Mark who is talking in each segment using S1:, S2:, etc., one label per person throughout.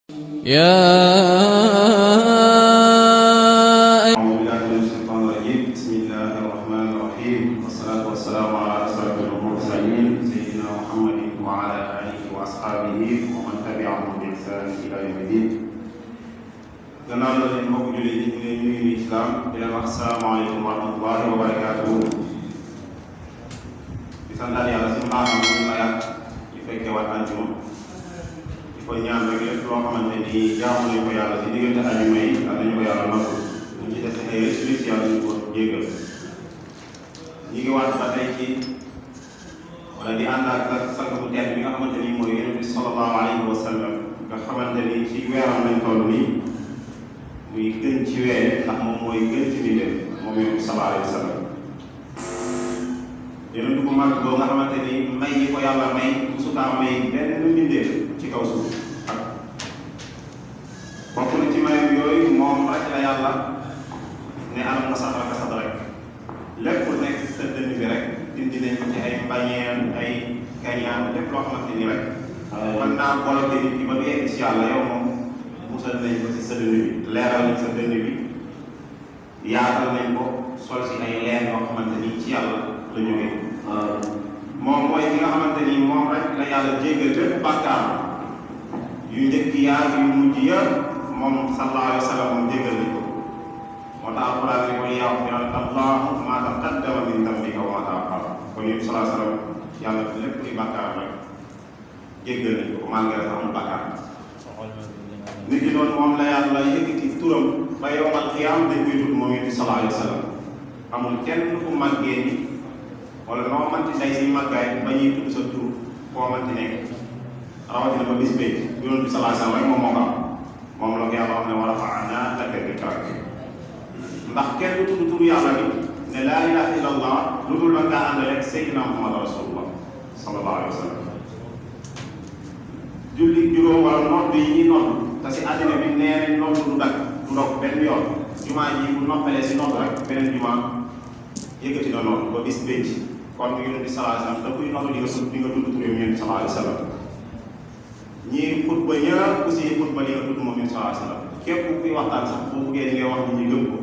S1: يا
S2: بسم الله الرحمن الرحيم والصلاة والسلام على أشرف المرسلين سيدنا محمد وعلى آله وأصحابه ومن تبعهم بإحسان إلى يوم الدين. gannaaw la leen mbokk jullit yi ñu ngi nuyu islam di leen wax salaamaaleykum wa rahmatullahi wa barakaatuhu. di santaat yàlla si mbaaxam ñu mayaat ñu fekkee waat àjjuma di ko ñaan rek lépp loo xamante ni jaamu nañu ko yàlla si diggante àjjuma yi ak nañu ko yàlla nangu ñu ci def ay restriction yàlla ñu ko jéggal. ñu ngi waat ba tey ci wala di ànd ak sang bu tedd bi nga xamante ni mooy yonent bi sallallahu alayhi wa sallam nga xamante ni ci weeram lañ toll nii muy gën ci weer ndax moom mooy gën ci mbindeef moom yonent bi sallallahu alayhi wa sallam. yonent bu mag boobu nga xamante ni may yi ko yàlla may musukaa may benn mbindeef ci kaw suuf ak bokk na ci mayam yooyu moom rek la yàlla ne alam na sax rek lépp lu nekk sa dënn bi rek dindi nañ ko ci ay mbañeel ay kañaan lépp loo xamante ni rek mën naa bloqué nit ki ba du yegg ci yàlla yow moom musal nañ ko ci sa dënn bi leeral nañ sa dënn bi yaatal nañ ko sol si ay leer yoo xamante ni ci yàlla la jógee moom mooy ki nga xamante ni moom rek la yàlla jéggal bépp bàkkaar yu njëkk yaa yu mujj yëpp moom sallallahu alayhi wa sallam moom jéggal nañ ko moo tax alquran ne ko yaxfira laka Allahu maa taqaddama min dambika wa maa ta'akhkhara kon yéen sallallahu alayhi wa sallam yàlla lépp luy bàkkaar rek jéggal nañ ko malgré sax amul bàkkaar. nit ki noonu moom la yàlla yëkkati turam ba yawmal qiyaam dañ koy tudd moom yéen sallallahu alayhi wa sallam amul kenn ku màggee ni wala noo manti day si màggaay ba ñuy tudd sa tur foo manti nekk rawatina ba bis béy yonent bi sallallahu alayhi wa sallam rek moom moo ko am moom la ko yàlla wax ne wa rafa'naa laka dhikrak ndax kenn du tudd tur yàlla ni ne laa ilaaha illallah lu dul la ngaa ànd rek Seydina Muhammad rasulullah sallallahu alayhi wa sallam. julli juróom wala nodd yi ñuy nodd te si àddina bi nee nañ nodd du dakk du ndog benn yoon jumaa ji bu noppalee si nodd rek beneen jumaa yëkkati na nodd ba bis bénc kon yonent bi sallallahu alayhi wa sallam da kuy nodd di nga tudd tur yonent bi sallallahu alayhi wa sallam. ñii xutba ñëpp aussi xutba di nga tudd moom yonent sallallahu alayhi wa sallam képp kuy waxtaan sax boo buggee di ngay wax nit ñi gëm ko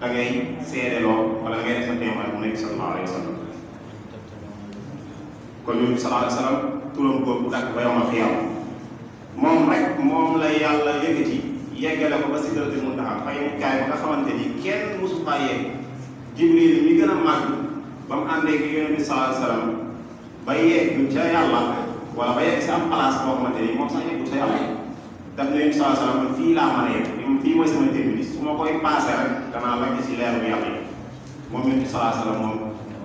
S2: da ngay seedeloo wala ngay def sa témoin mu nekk sallallahu alayhi wa sallam. kon yonent bi sallallahu alayhi wa sallam turam boobu dakk ba yawmal qiyaam moom rek moom la yàlla yëkkati yeggale ko ba sidratul muntaha fay mu kaay ba nga xamante ni kenn mosu faa yegg Jibril mi gën a màgg ba mu àndee ak yonent bi sallallahu alayhi wa sallam ba yegg ca yàlla wala ba yegg si am place boo xamante ni moom sax yeggul sa yàlla daf ne yonent bi sallallahu alayhi wa sallam fii laa mën a yegg fii mooy sama terminus su ma koy passé rek danaa lagg si leeru yàlla yi moom yonent bi sallallahu alayhi wa sallam moom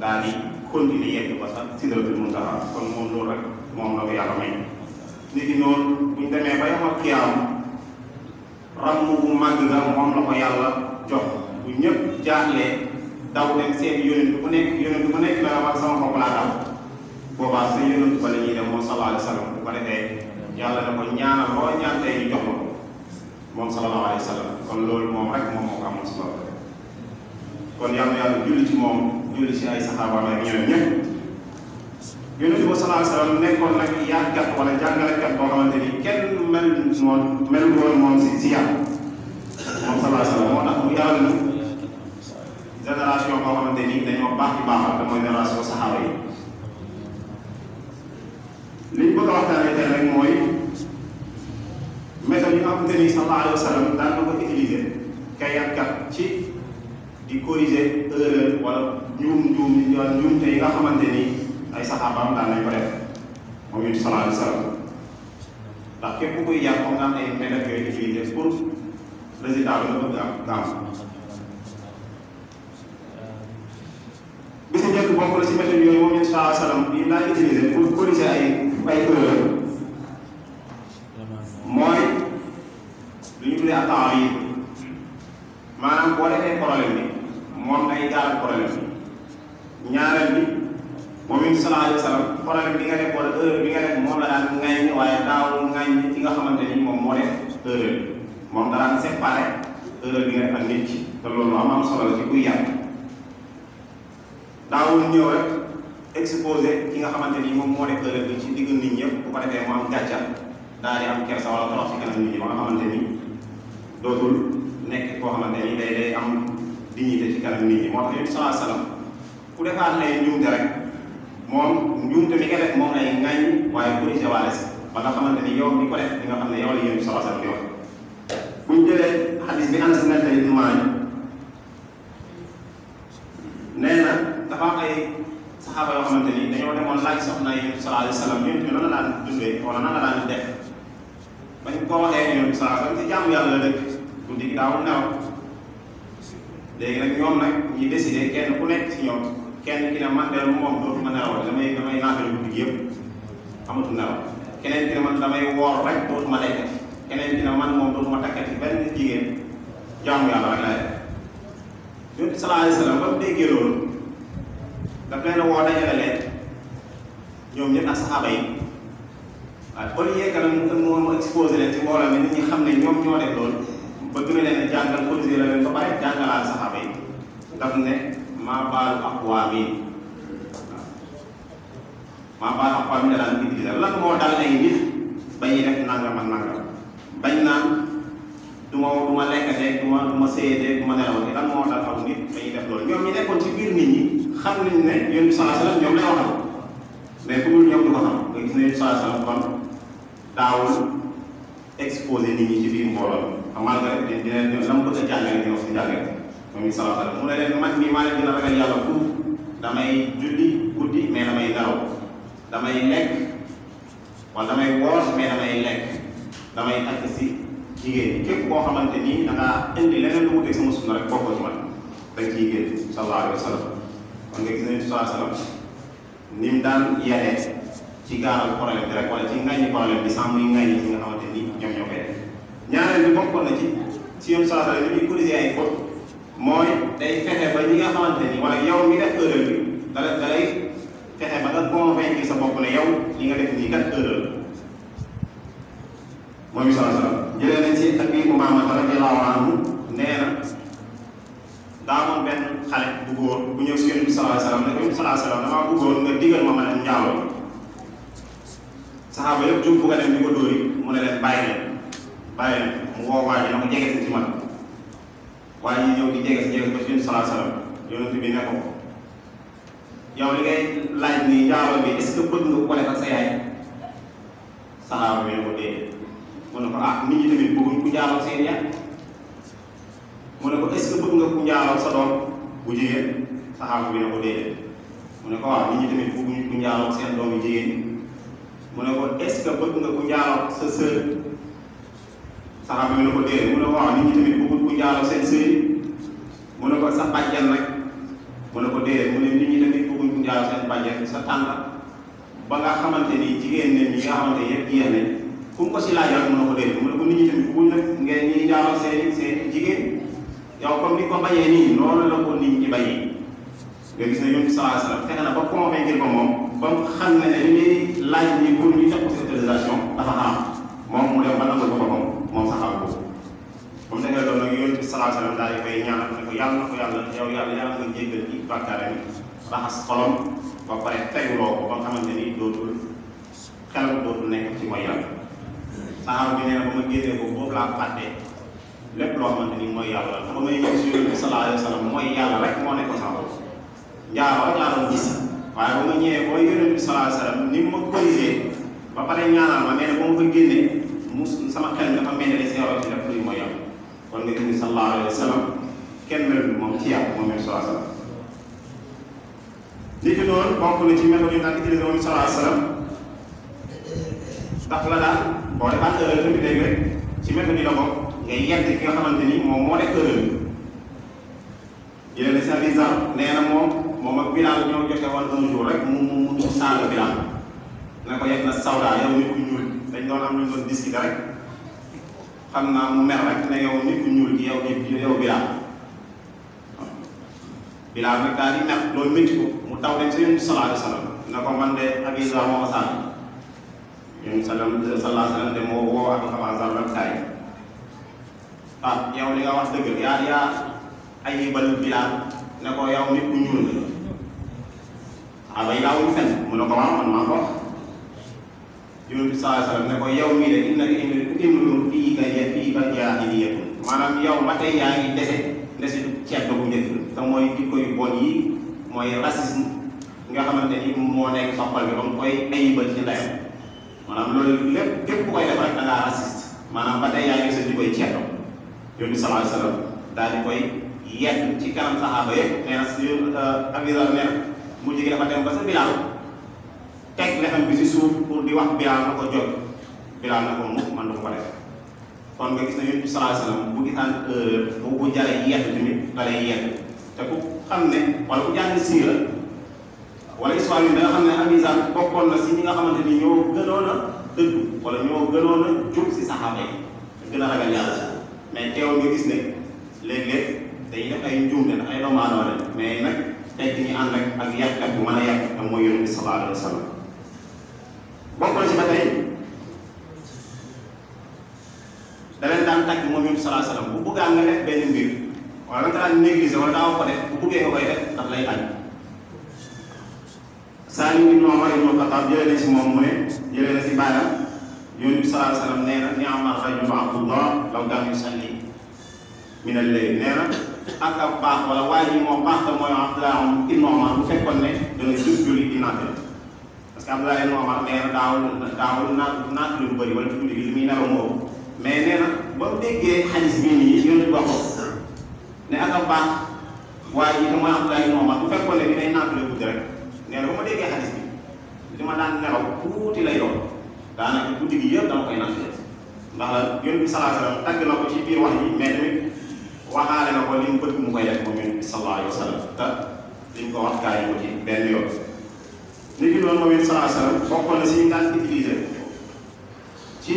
S2: daal di continuer yegg ba sax sidratul muntaha kon moom loolu rek moom la ko yàlla may. nit ki noonu buñ demee ba yawmal qiyaam ramm bu màgg nga moom la ko yàlla jox bu ñëpp jaaxlee daw dem seen yonent bu nekk la wax sama bopp laa daw boobaa sa yonent ba la ñuy dem moom sallallahu alayhi wa sallam bu ko defee yàlla na ko ñaanal loo ñaan tey ñu jox la ko moom sallallahu alayhi wa sallam kon loolu moom rek moom moo ko amoon solo kon yàlla julli ci moom julli ci ay saxaabaam ak ñoom ñëpp. yonent bi sallallahu alayhi wa sallam nekkoon nag yaatkat wala jàngalekat boo xamante ni kenn mel woon moom si yàlla moom sallallahu alayhi wa sallam moo tax mu yàlla na génération boo xamante ni dañoo baax di baaxal te mooy génération saxaaba yi. liñ bëgg a waxtaanee tey rek mooy méthode yi nga xamante ni sallallahu alayhi wa sallam daan na ko utiliser kay yaatkat ci di corriger erreur wala njuumte yi nga xamante ni ay saxaabaam daan nañ ko def moom yonent bi sallallahu alayhi wa sallam ndax képp kuy jàng comme nga am ay méthodes yooyu utilisé pour résultat bi nga bëgg am gaaw bi si njëkk bokk na si méthode yooyu moom yonent bi sallallahu alayhi wa sallam yi daan utilisé pour corriger ay erreur mooy lu ñu tuddee temps yi maanaam boo defee problème bi moom day gaaral problème bi ñaareel bi moom it sallallahu alayhi wa sallam problème bi nga def wala erreur bi nga def moom la daan ŋaññi waaye daawul ŋaññi ki nga xamante ni moom moo def erreur moom da daan séparé erreur bi nga def ak nit ki te loolu am solo la ci kuy yàq daawul ñëw rek exposé ki nga xamante ni moom moo def erreur bi ci digg nit ñëpp bu ko defee mu am gàccal daal di am kersa wala torox ci kanam nit ñi ba nga xamante ni dootul nekk koo xamante ni day am dignité ci kanam nit ñi. moo tax yonent sallallahu alayhi wasallam ku defaat ay njuumte rek moom njuumte mi nga def moom lay ŋañ waaye corrigé waale si ba nga xamante ni yow mi ko def di nga xam ne yow la yonent sallallahu alayhi wasallam di wax. bu ñu jëlee xadis bi Anas nettali Ibnu Maaja nee na dafa am ay saxaaba yoo xamante ni dañoo demoon laaj soxna yonent sallallahu alayhi wasallam yonent bi nan la daan dundee wala nan la daan def bañ ko waxee yonent sallallahu alayhi wasallam ci jàmm yàlla la dëkk guddi gi daawul nelaw. léegi nag ñoom nag ñi décidé kenn ku nekk ci ñoom kenn ki ne man de moom dootuma nelaw damay naafale guddi gi yëpp amatu nelaw. keneen ki ne man damay woor rek dootuma lekkati. keneen ki ne man moom dootuma takkati benn jigéen jaamu yàlla rek lay def. yonent sallallahu alayhi wasallam ba mu déggee loolu daf leen a woo dajale leen ñoom ñëpp ak saxaaba yi waaye au lieu que nag mu exposé leen ci mbooloo mi nit ñi xam ne ñoom ñoo def loolu bëgg na leen a jàngal corrigé la leen ba pare jàngalaat saxaaba yi daf ne maa baalu aqwaamiin maa baalu aqwaamiin da daan utilisé lan moo dal ay nit ba ñuy def nangam ak nangam bañ naan du ma lekkatee du ma séyatee du ma nelawatee lan moo dal aw nit ba ñuy def loolu ñoom ñi nekkoon ci biir nit ñi xam nañ ne yonent bi sallallahu alayhi wasallam ñoom lay waxal mais ku dul ñoom du ko xam nga gis ne yonent bi sallallahu alayhi wasallam kon daawul exposé nit ñi ci biir mbooloo malgré dina la mu bëgg a jàngale dina si jàngale moom sallallahu alayhi wasallam mu ne leen man mii maa leen dina ragal yàlla fuuf damay julli guddi mais damay nelaw damay lekk wala damay woor mais damay lekk damay takk si jigéen képp koo xamante ni da ngaa indi leneen lu wuteeg sama sunna rek bokkoo ci man rek ci jigéen sallallahu alayhi wasallam kon nga gis ne sallallahu alayhi wasallam ni mu daan yaree ci gaaral problème bi rek wala ci ngaññi problème bi sans muy ngaññi ci nga xamante ni ñoom ñoo koy def. ñaareel bi bokkoon na ci yoon sallallahu alayhi wasallam ni muy corriger ay fautes mooy day fexe ba ñi nga xamante ni wala yow mi def erreur bi dalay fexe ba nga convaincre sa bopp ne yow li nga def nii kat erreur la. moom sallallahu alayhi wasallam jëlee nañ ci Abi Umaama radiyallahu anhu nee na daa amoon benn xale bu góor bu ñëw si Yonent bi sallallahu alayhi wasallam ne ko Yonent bi sallallahu alayhi wasallam damaa bëggoon nga digal ma dem njaaloo saxaaba yëpp jóg bu nga dem di ko dóori mu ne leen bàyyi leen mu woo waa ji na ko jege si ci man waaye ñi ñëw di jege si ba ci Yonent bi sallallahu alayhi wasallam Yonent bi ne ko yow li ngay laaj ni njaaloo bi est-ce que bëgg nga ko def ak sa yaay saxaaba bi ne ko déedéet mu ne ko ah nit ñi tamit bëgguñ ku njaaloo seen yaay mu ne ko est-ce que bëgg nga ku njaaloo sa doom bu jigéen saxaaba bi ne ko déedéet mu ne ko waaw nit ñi tamit bëgguñ ku njaaloo seen doom yu jigéen mu ne ko est-ce que bëgg nga ku njaaloo sa sœur saxaaba bi ne ko déedéet mu ne ko waaw nit ñi tamit bëgguñ ku njaaloo seen sœur mu ne ko sa bàjjan rek mu ne ko déedéet mu ne nit ñi tamit bëgguñ ku njaaloo seen bàjjan sa tànn ba nga xamante ni jigéen ne ñi nga xamante yëpp jeex nañ fu mu ko si laajal mu ne ko déedéet mu ne ko nit ñi tamit bëgguñ nag ngeen ñi njaaloo seen jigéen yow comme ni ko bañee nii noonu la ko nit ñi bañee nga gis ne Yonent bi sallallahu alayhi wasallam fexe na ba convaincre ko moom ba mu xam ne li ñuy laaj ni pour ñu jox ko ci autorisation dafa am moom mu dem ba nangu ko moom saxaaba boobu ba mu defee loolu nag Yonent bi sallallahu alayhi wasallam daal di koy ñaanal ne ko yàlla na ko yàlla nga jéggal ci bàkkaare bi raxas xolom ba pare tegloo ko ba nga xamante ni dootul xelam dootul nekk ci mooy yàlla saxaaba bi nee na ba ma génnee ko boobu laa fàtte lépp loo xamante ni mooy yàlla la ba may ñëw si Yonent bi sallallahu alayhi wasallam mooy yàlla rek moo nekkoon sama bopp njaaroo rek laa doon gis waaye ba ma ñëwee booy Yonent bi sallallahu alayhi wasallam ni ma corrigé ba pare ñaanal ma nee na ba ma ko génnee sama xel dafa mel ne seeroo ci lépp luy mooy yàlla kon nga gis ni sallallahu alayhi wasallam kenn melul moom ci yàlla moom sallallahu alayhi wasallam li fi noonu bokk na ci méthode yu daan utilisé moom sallallahu alayhi wasallam ndax la daal boo defaat erreur tamit léegi rek ci méthode yi la bokk ngay yedd ki nga xamante ni moom moo def erreur jëlee na si exemple nee na moom ak Bilaal ñoo jote woon un jour rek mu saaga Bilaal ne ko yegg na sawda yow nit ku ñuul dañ doon am lu ñu doon discuter rek xam naa mu mer rek ne yow nit ku ñuul ci yow Bilaal Bilaal nag daal di mer loolu métti ko mu taw dem si Yonent bi sallallahu alayhi wasallam ne ko man de Abisa moo ma saaga Yonent bi sallallahu alayhi wasallam de moo woo ak xabaar rek kaay ah yow li nga wax dëgg yaa ayibal Bilaal ne ko yow nit ku ñuul la bay daawuñu fen mu ne ko waaw man maa ko wax Yonent bi sallallahu alayhi wasallam ne ko yow mii de innaka imru'un fiika jaahiliyyatun maanaam yow ba tey yaa ngi ndese ceeb bu njëkk te mooy jikko yu bon yi mooy racisme nga xamante ni moo nekk soxal bi ba mu koy ayibal ci ndeyam maanaam loolu lépp képp ku koy def rek da ngaa raciste maanaam ba tey yaa ngi sa jikkoy ceeb Yonent bi sallallahu alayhi wasallam daal di koy yedd ci kanam saxaaba yëpp nee na si avisal ne mu jigi dafa dem ba sa Bilaal teg lexam bi si suuf pour di wax Bilaal na ko jot Bilaal na ko mu man du ko def kon nga gis ne Yonent bi sallallahu alayhi wasallam bu gisaan bu jaree yedd tamit da lay yedd te ku xam ne wala ku jàng siira wala histoire yi da nga xam ne avisal bokkoon na si ñi nga xamante ni ñoo gënoon a dëggu wala ñoo gënoon a jub si saxaaba yi gën a ragal yàlla mais teewul nga gis ne léeg-léeg dañuy def ay njuumte ndax ay doomu aadama lañ mais nag tey ñu ànd ak yàqkat bu mën a yàq ak mooy Yonent bi sallallahu alayhi wa sallam bokk na ci ba tey da leen daan tàgg moom Yonent bi sallallahu alayhi wa sallam bu bëggaan nga def benn mbir wala nga daan négliger wala daaw ko def bu bëggee nga koy def ndax lay tàgg Salim ibn Omar ibn Khattab jëlee na si moom mu ne jëlee na si baayam Yonent bi sallallahu alayhi wa sallam nee na ni'ma rajulu Abdullah law kaana yusalli min al-layl nee na ak ab baax wala waa ji moo baax te mooy Abdoulaye ibn Omar bu fekkoon ne dana julli di naafila parce que Abdoulaye ibn Omar nee na daawul naafila lu bëri wala julli gi li muy nelaw moo mais nee na ba mu déggee xadis bii nii Yonent bi wax ko ne ak ab baax waa ji te mooy Abdoulaye ibn Omar bu fekkoon ne dinay naafila guddi rek nee na ba ma déggee xadis bi li ma daan nelaw tuuti lay doon daanaka guddi gi yëpp dama koy naafila ndax la Yonent bi sallallahu alayhi wa sallam tàgg na ko ci biir wax yi mais tamit waxaale na ko li mu bëgg mu koy def moom Yonent bi sallallahu alayhi wa sallam te liñ ko wax gaa yi ko ci benn yoon. nit ki doon moom Yonent sallallahu alayhi wa sallam bokkoon na si ñu daan utiliser ci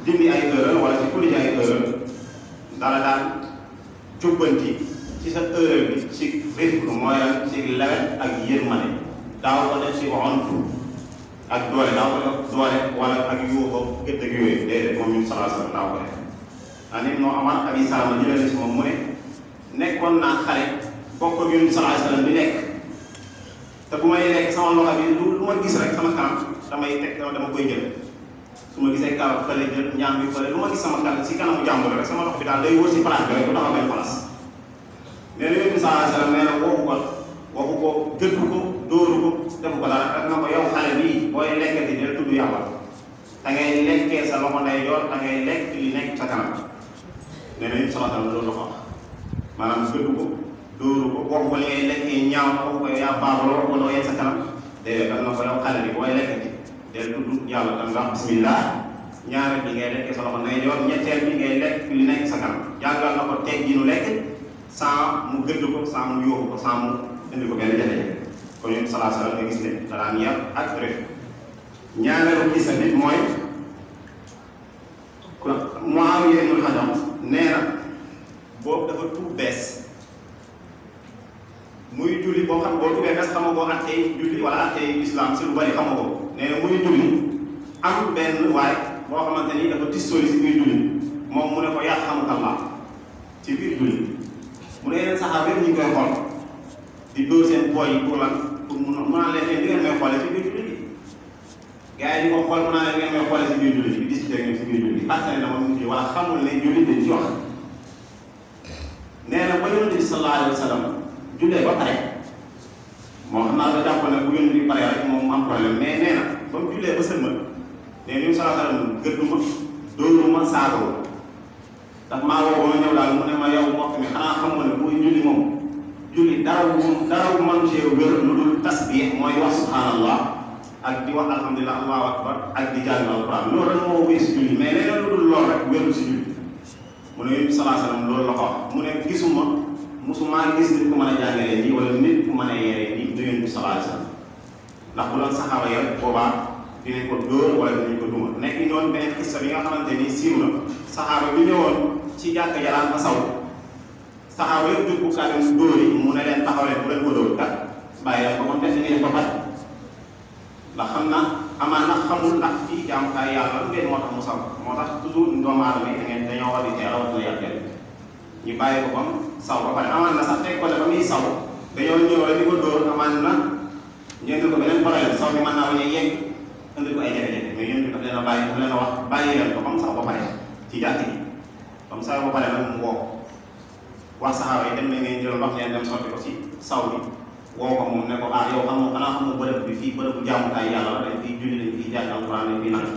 S2: dindi ay erreur wala ci corriger ay erreur dara daan jubbanti ci sa erreur bi ci rifq mooy ci lewet ak yërmande daaw ko def ci ontu ak doole daaw ko def doole wala ak yuuxu gëdd ak yooyu déedéet moom Yonent sallallahu alayhi wa sallam daaw ko def. ani noo Omar abi Salama jëlee na si moom mu ne nekkoon naa xale bokk ak Yonent bi sallallahu alayhi wa sallam di lekk te bu may lekk sama loxo bi lu ma gis rek sama kanam damay teg dama koy jël su ma gisee kaw fële jël ñaam bi fële lu ma gis sama kanam si kanamu jàmbur rek sama loxo bi daal day wër si place bi rek bu taxaw benn place mais Yonent bi sallallahu alayhi wa sallam nee na waxu ko gëdd ko dóoru ko defu ko dara daf na ko yow xale bii booy lekkati del tudd yàlla da ngay lekkee sa loxo nday yor da ngay lekk li nekk sa kanam nee na Yonent sallallahu alayhi wa sallam loolu la ko wax maanaam gëdd ko dóoru ko waxu ko li ngay lekkee ñaaw waxu ko yaa baabaloo ko doo yegg sa kanam déedéet daf na ko yow xale bi booy lekkati del tudd yàlla da nga wax bismillah ñaareel bi ngay lekkee sa loxo nday yor ñetteel bi ngay lekk li nekk sa kanam jàngal na ko teg gi nu lekk sans mu gëdd ko sans mu yóbbu ko sans mu indi ko benn jafe-jafe kon Yonent sallallahu alayhi wa sallam nga gis ne da daan yar ak rek ñaareelu gis bi mooy Muawiya ibn Hadam nee na boobu dafa tuub bees muy julli boo xam boo tuubee bees xamagoo attey julli wala attey islam si lu bari xamagoo nee na muy julli am benn waay boo xamante ni dafa tissoli si biir julli moom mu ne ko yarhamukallah ci biir julli mu ne yeneen saxaaba yëpp ñu ngi koy xool di dóor seen pooj yi pour lan pour mun naa leen di ngeen may xoolee si biir julli bi gars yi di ko xool mun naa leen ngeen may xoolee si biir julli bi di discuter ak ñoom si biir julli bi fàttali na moom julli wala xamul ne julli dañ ci wax nee na ba Yonent bi sallallahu alayhi wa sallam jullee ba pare moo xam naa da jàpp ne bu Yonent bi pare rek moom am problème mais nee na ba mu jullee ba sëlmal nee na sallallahu alayhi wa sallam gëdduma dóoruma saagoo ndax maa woo ba ma ñëw daal mu ne ma yow mbokk mi xanaa xamoo ne buy julli moom julli dara bu mënu see wér lu dul tasbih mooy wax subhanallah ak di wax alhamdulilah allahu akbar ak di jàng alquran loolu rek moo wéy si julli mais leneen lu dul loolu rek wérul si julli mu ne Yonent bi sallallahu alayhi wa sallam loolu la ko wax mu ne gisuma musuma gis nit ku mën a jàngalee nii wala nit ku mën a yeree nii du Yonent bi sallallahu alayhi wa sallam ndax bu doon saxaaba ya boobaa dinañ ko dóor wala dinañ ko duma nekk noonu beneen xissa bi nga xamante ni siiw na saxaaba bi ñëwoon ci jàkka jaraan ba saw saxaaba yëpp dugg kàddu mu dóor yi mu ne leen taxaw leen bu leen ko dóor kat bàyyi leen ko moom def li ngeen ko faj ndax xam na amaan na xamul ndax fii jaamukaay yàlla ngeen moo tax mu saw moo tax toujours doomu aadama yi da ngeen dañoo war di teel a war yàggale ñu bàyyi ko bam saw ba pare amaan na sax fekk ko dafa muy saw dañoo ñëw rek di ko dóor amaan na ñeenti ko beneen problème saw bi mën naa bañ a yegg indi ko ay jafe-jafe mais yonent bi daf leen a bàyyi daf leen a wax bàyyi leen ko comme ça ba pare ci jàkk ji comme ça ba pare nag mu woo wax saxaaba yi dem na ngeen jël ndox ngeen dem sotti ko ci saw bi woo ko moom ne ko ah yow xamoo xanaa xamoo bërëb bi fii bërëbu jaamukaay yàlla la dañ fiy julli dañ fiy jàng alquran dañ fiy nag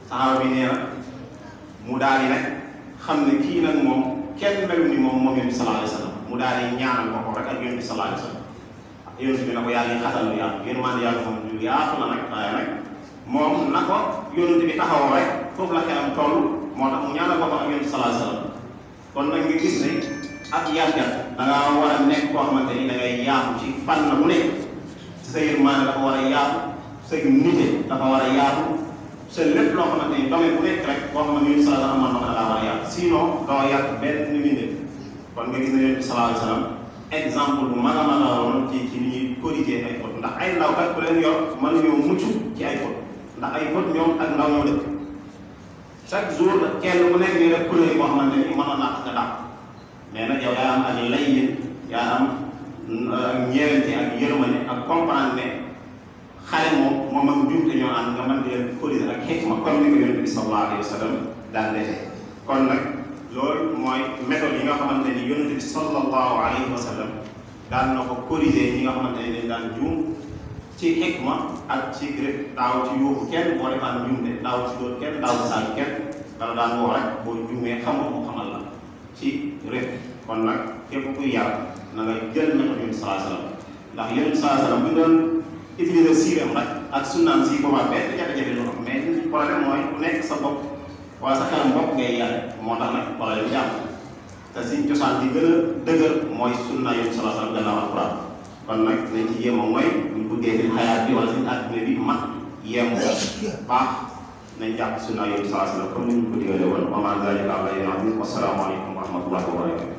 S2: saxaaba bi nee na mu daal di nag xam ne kii nag moom kenn melu ni moom yonent bi sallallahu alayhi wa sallam mu daal di ñaanal ko rek ak yonent bi sallallahu alayhi wa sallam yonent bi na ko yàlla yi xatal lu yaatu yéen maa ngi yàlla moom lu yaatu la nag waaye nag moom na ko yonent bi taxawoo rek foofu la xelam toll moo tax mu ñaanal ko ak yonent bi sallallahu alayhi wa sallam kon nag nga gis ne ak yàggat da ngaa war a nekk koo xamante ni da ngay yaatu ci fànn bu nekk sa yërmaande dafa war a yaatu sa nite dafa war a yaatu sa lépp loo xamante ni domaine bu nekk rek boo xamante ni sallallahu alayhi wa sallam da ngaa war a yaatu sinon doo yàq benn mbindeef kon nga gis ne yonent bi sallallahu alayhi wa sallam exemple bu mag a mag a woon ci ni ñuy corriger ay fautes ndax ay ndaw kat bu leen yor mën nañoo mucc ci ay fautes ndax ay fautes ñoom ak ndaw ñoo dëkk chaque jour kenn ku nekk nii rek kuréel boo xamante ni mënoon naa tax nga dàq mais nag yow yaa am ak layyin yaa am ak ñeewante ak yërmande ak comprendre ne xale moom ak njumte ñoo ànd nga mën di leen corriger ak xikma comme ni ko yonent bi sallallahu alayhi wa sallam daan defee kon nag loolu mooy méthode yi nga xamante ni yonent bi sallallahu alayhi wa sallam daan na ko corriger ñi nga xamante ni dañ daan juum ci xikma ak ci gré daaw ci yuuxu kenn boo defaan juumte daaw ci dóor kenn daaw ci saal kenn dala daan woo rek boo juumee xamoo mu xamal la ci réew kon nag képp kuy yar na nga jël méthode yonent sallallahu alayhi wa sallam ndax yonent sallallahu alayhi wa sallam bu doon utiliser siiram rek ak sunnaam si boobaa benn jafe-jafe lu am mais problème mooy ku nekk sa bopp wala sa xelam bopp ngay yar moo tax nag problème bi am te suñ cosaan di gën a dëgër mooy sunna yonent sallallahu alayhi wa sallam gannaaw alquran kon nag nañ ci yéema mooy buñ bëggee seen xayaat bi wala seen adduna bi mat yéem baax nañ jàpp sunna yonent sallallahu alayhi wa sallam comme ni ñu ko digalee woon wa maa zaalika alaa llaahi bi aziiz wa salaamu aleykum wa rahmatullahi wa barakatuh